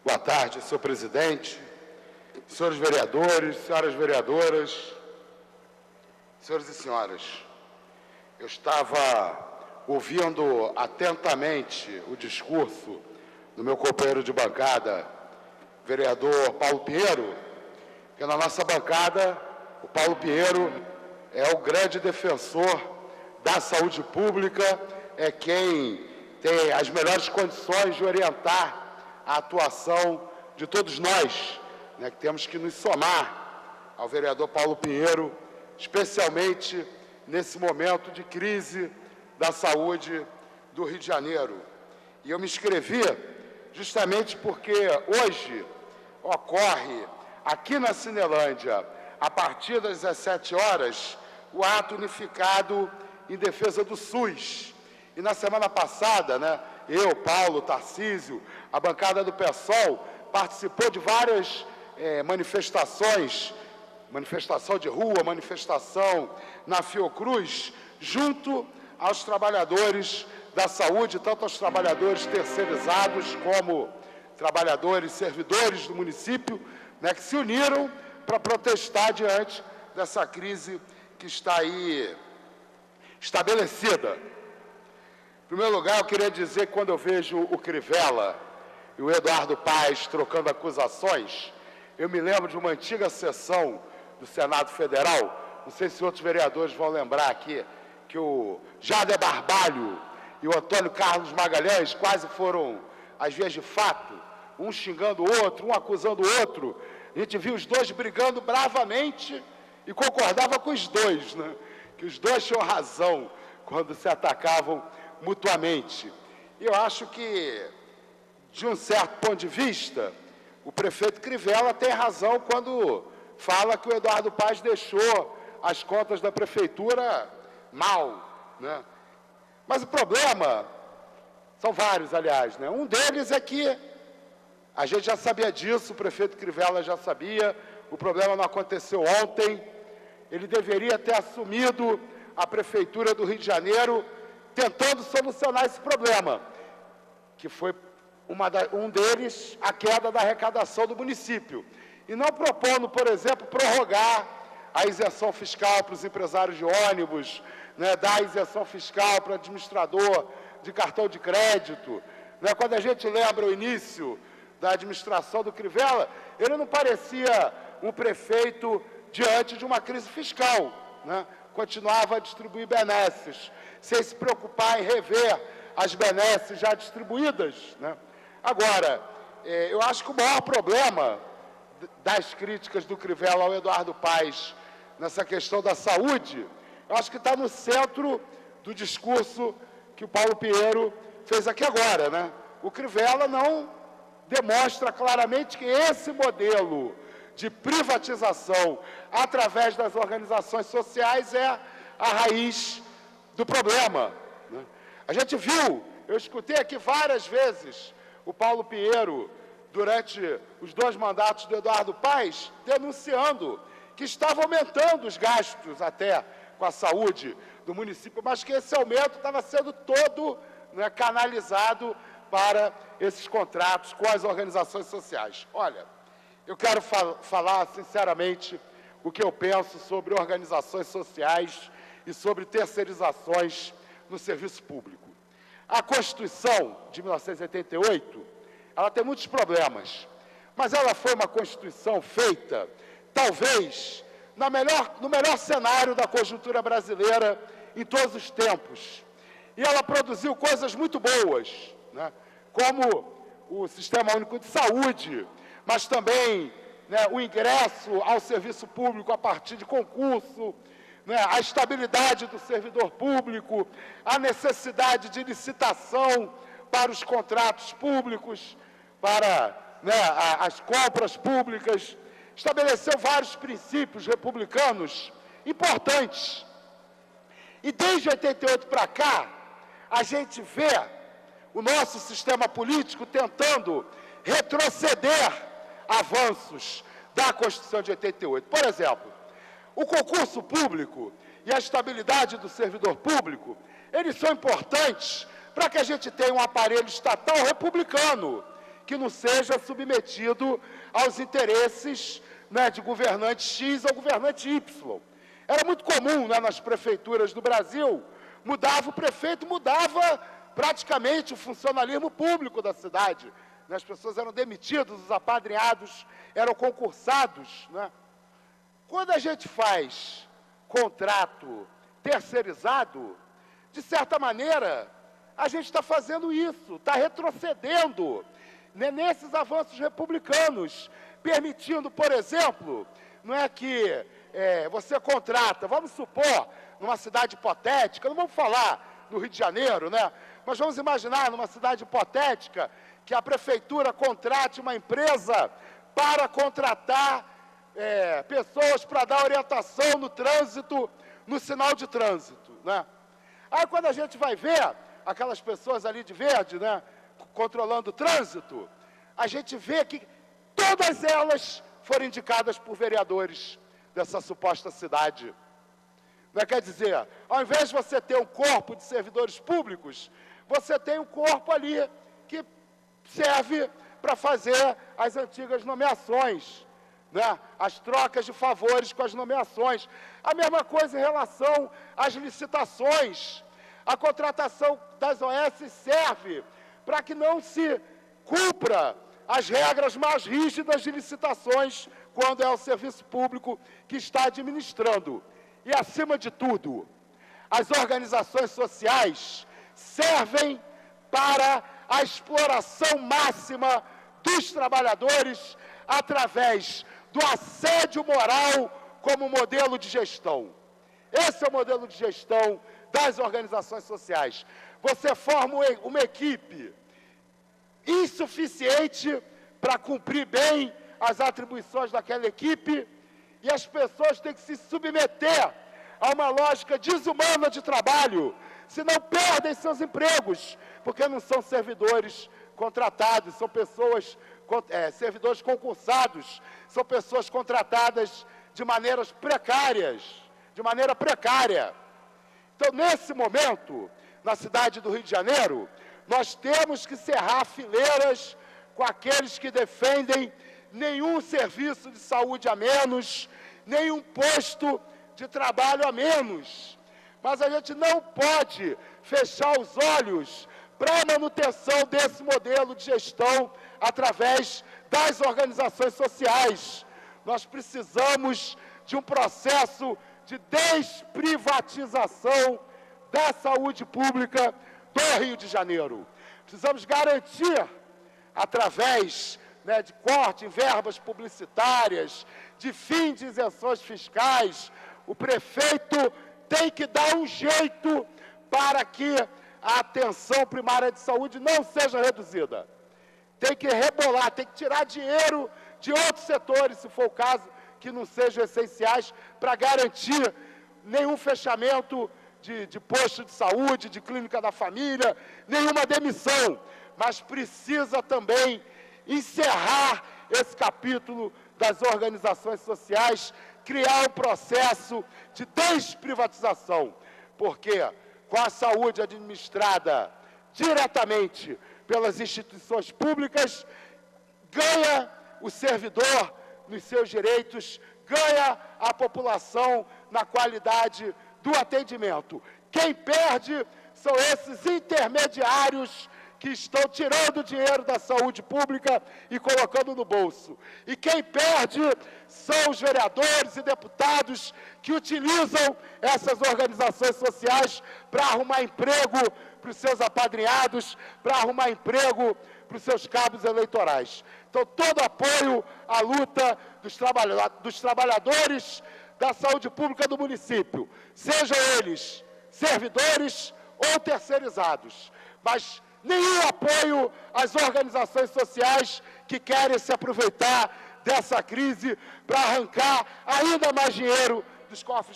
Boa tarde, senhor presidente, senhores vereadores, senhoras vereadoras, senhores e senhoras. Eu estava ouvindo atentamente o discurso do meu companheiro de bancada, vereador Paulo Pinheiro, porque na nossa bancada o Paulo Pinheiro é o grande defensor da saúde pública, é quem tem as melhores condições de orientar a atuação de todos nós, né, que temos que nos somar ao vereador Paulo Pinheiro, especialmente nesse momento de crise da saúde do Rio de Janeiro. E eu me inscrevi justamente porque hoje ocorre aqui na Cinelândia, a partir das 17 horas, o ato unificado em defesa do SUS. E na semana passada, né, eu, Paulo, Tarcísio, a bancada do PSOL, participou de várias manifestações, manifestação de rua, manifestação na Fiocruz, junto aos trabalhadores da saúde, tanto aos trabalhadores terceirizados como trabalhadores, servidores do município, né, que se uniram para protestar diante dessa crise que está aí estabelecida. Em primeiro lugar, eu queria dizer que quando eu vejo o Crivella e o Eduardo Paes trocando acusações, eu me lembro de uma antiga sessão do Senado Federal, não sei se outros vereadores vão lembrar aqui, que o Jader Barbalho e o Antônio Carlos Magalhães quase foram às vias de fato, um xingando o outro, um acusando o outro. A gente viu os dois brigando bravamente e concordava com os dois, né? Que os dois tinham razão quando se atacavam mutuamente. E eu acho que, de um certo ponto de vista, o prefeito Crivella tem razão quando fala que o Eduardo Paes deixou as contas da prefeitura mal, né? Mas o problema, são vários, aliás, né? Um deles é que a gente já sabia disso, o prefeito Crivella já sabia, o problema não aconteceu ontem, ele deveria ter assumido a prefeitura do Rio de Janeiro tentando solucionar esse problema, que foi um deles, a queda da arrecadação do município. E não propondo, por exemplo, prorrogar a isenção fiscal para os empresários de ônibus, né, dar isenção fiscal para o administrador de cartão de crédito. Né, quando a gente lembra o início da administração do Crivella, ele não parecia um prefeito diante de uma crise fiscal, né? Continuava a distribuir benesses, sem se preocupar em rever as benesses já distribuídas, né? Agora, eu acho que o maior problema das críticas do Crivella ao Eduardo Paes nessa questão da saúde, eu acho que está no centro do discurso que o Paulo Pinheiro fez aqui agora, né? O Crivella não demonstra claramente que esse modelo de privatização através das organizações sociais é a raiz do problema, né? A gente viu, eu escutei aqui várias vezes o Paulo Pinheiro, durante os 2 mandatos do Eduardo Paes, denunciando que estava aumentando os gastos até com a saúde do município, mas que esse aumento estava sendo todo, né, canalizado para esses contratos com as organizações sociais. Olha, eu quero falar sinceramente o que eu penso sobre organizações sociais e sobre terceirizações no serviço público. A Constituição de 1988, ela tem muitos problemas, mas ela foi uma Constituição feita, talvez, no melhor cenário da conjuntura brasileira em todos os tempos. E ela produziu coisas muito boas, né, como o Sistema Único de Saúde, mas também, né, o ingresso ao serviço público a partir de concurso, né, a estabilidade do servidor público, a necessidade de licitação para os contratos públicos, para, né, as compras públicas, estabeleceu vários princípios republicanos importantes. E desde 88 para cá, a gente vê o nosso sistema político tentando retroceder avanços da Constituição de 88. Por exemplo, o concurso público e a estabilidade do servidor público, eles são importantes para que a gente tenha um aparelho estatal republicano, que não seja submetido aos interesses, né, de governante X ou governante Y. Era muito comum, né, nas prefeituras do Brasil, mudava o prefeito, mudava praticamente o funcionalismo público da cidade. As pessoas eram demitidas, os apadrinhados eram concursados, né? Quando a gente faz contrato terceirizado, de certa maneira, a gente está fazendo isso, está retrocedendo, né, nesses avanços republicanos, permitindo, por exemplo, não é que você contrata, vamos supor, numa cidade hipotética, não vamos falar no Rio de Janeiro, né? Mas vamos imaginar numa cidade hipotética que a prefeitura contrate uma empresa para contratar pessoas para dar orientação no trânsito, no sinal de trânsito, né? Aí quando a gente vai ver aquelas pessoas ali de verde, né, controlando o trânsito, a gente vê que todas elas foram indicadas por vereadores dessa suposta cidade. Não é, quer dizer, ao invés de você ter um corpo de servidores públicos, você tem um corpo ali que serve para fazer as antigas nomeações, né? As trocas de favores com as nomeações. A mesma coisa em relação às licitações. A contratação das OS serve para que não se cumpra as regras mais rígidas de licitações quando é o serviço público que está administrando. E, acima de tudo, as organizações sociais servem para a exploração máxima dos trabalhadores através do assédio moral como modelo de gestão. Esse é o modelo de gestão das organizações sociais. Você forma uma equipe insuficiente para cumprir bem as atribuições daquela equipe e as pessoas têm que se submeter a uma lógica desumana de trabalho, senão perdem seus empregos, porque não são servidores contratados, são pessoas, servidores concursados, são pessoas contratadas de maneira precária. Então, nesse momento, na cidade do Rio de Janeiro, nós temos que cerrar fileiras com aqueles que defendem nenhum serviço de saúde a menos, nenhum posto de trabalho a menos. Mas a gente não pode fechar os olhos para a manutenção desse modelo de gestão através das organizações sociais. Nós precisamos de um processo de desprivatização da saúde pública do Rio de Janeiro. Precisamos garantir, através, né, de corte em verbas publicitárias, de fim de isenções fiscais, o prefeito tem que dar um jeito para que a atenção primária de saúde não seja reduzida. Tem que rebolar, tem que tirar dinheiro de outros setores, se for o caso, que não sejam essenciais, para garantir nenhum fechamento de posto de saúde, de clínica da família, nenhuma demissão. Mas precisa também encerrar esse capítulo das organizações sociais, criar um processo de desprivatização, porque com a saúde administrada diretamente pelas instituições públicas, ganha o servidor nos seus direitos, ganha a população na qualidade do atendimento. Quem perde são esses intermediários que estão tirando dinheiro da saúde pública e colocando no bolso. E quem perde são os vereadores e deputados que utilizam essas organizações sociais para arrumar emprego para os seus apadrinhados, para arrumar emprego para os seus cabos eleitorais. Então, todo apoio à luta dos trabalhadores da saúde pública do município, sejam eles servidores ou terceirizados, mas nenhum apoio às organizações sociais que querem se aproveitar dessa crise para arrancar ainda mais dinheiro dos cofres